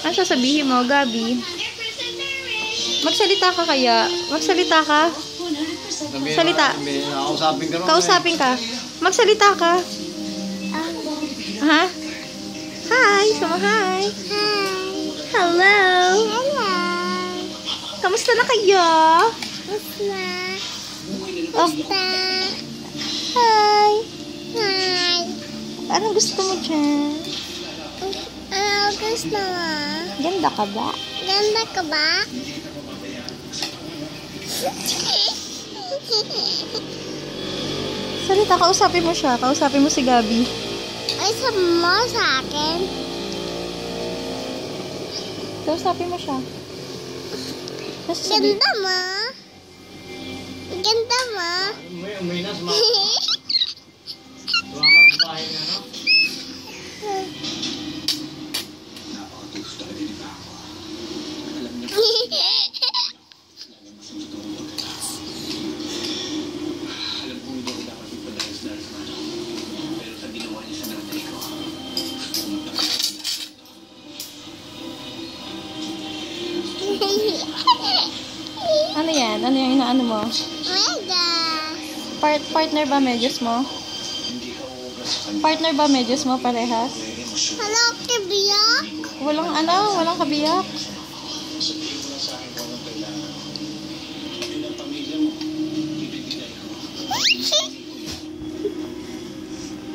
Ano sasabihin mo, Gabi? Magsalita ka kaya? Magsalita ka? Salita. Kausapin ka. Magsalita ka. Ha? Hi! Sama hi! Hello! Hello! Kamusta na kayo? Kamusta? Oh. Hi! Hi! Anong gusto mo dyan? Ano gusto mo? Ganda ka ba? Ganda ka ba? Salita, kausapin mo siya. Kausapin mo si Gabi. Ay, sabi mo sa akin? Kausapin mo siya. Ganda mo? Ganda mo? Ano yan? Ano yung inaano mo? Partner ba medyas mo? Partner ba medyas mo parehas? Hello, kabiyak? Walang ano? Walang kabiyak?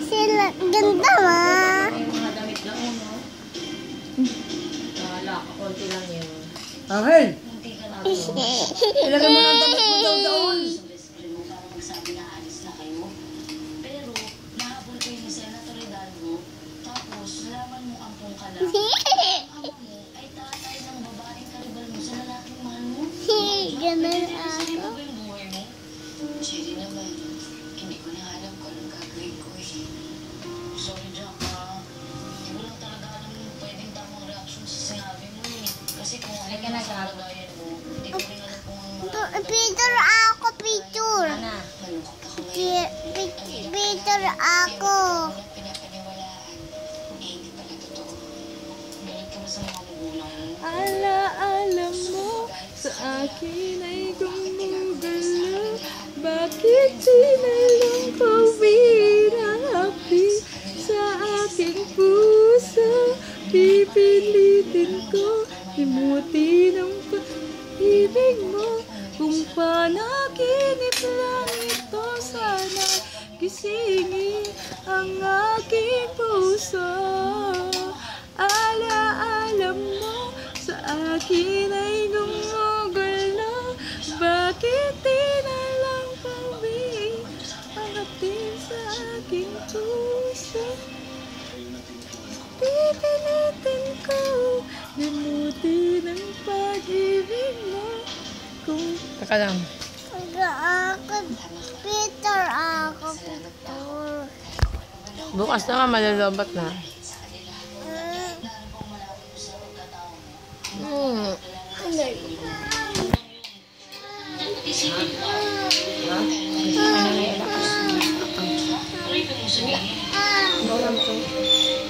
Sila, ganda mo? Yung mga damit lang yun, no? Wala, konti lang yun. Angel! Hindi ka na. Ilagay mo ng damit mo daw doon. Para magsabi na alis na kayo. Pero, nahabol kayo ni Senator Hidalgo. Tapos, nalaman mo ang pong kala. Ang ama mo ay tatay ng babaeng karibal mo sa lalaking mahal mo. Ganun Sari ako. mo ba yung buhay mo? Siri naman. Hindi ko na alam kung anong gagawin ko eh. Sorry, Jack, ha? Hindi ko lang talaga alam yung pwedeng tamang reaction sa sinabi mo eh. Kasi kung ano yung nasa kalagayan mo, hindi ko rin alam kung ano mararamdaman. Picture ako, picture. Malungkot ako ngayon. Picture ako. Walang pinapaniwalaan. Eh, hindi pala totoo. Galit ka ba sa mga magulang mo? Alaala mo sa akin ay gumugala. Bakit sinalang pawirapi sa aking puso? Pipilitin ko limutin ang pag-ibig mo. Kung panaginip lang ito, sana gisingin ang aking puso. Alaala mo sa akin ay gumugulo. Bakit di na lang pawi ang atin sa aking puso? Pipilitin ko limutin ang pag-ibig mo. Kung Taka lang. Ako, picture ako, picture. Bukas na nga, malalobat na.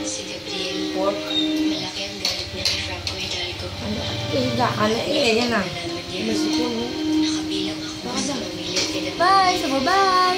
Si Gabriel, malaki ang galit niya kay Franco Hidalgo. Higa ka na yan na. Nakabilang ako sa pamilya. bye! Sama bye!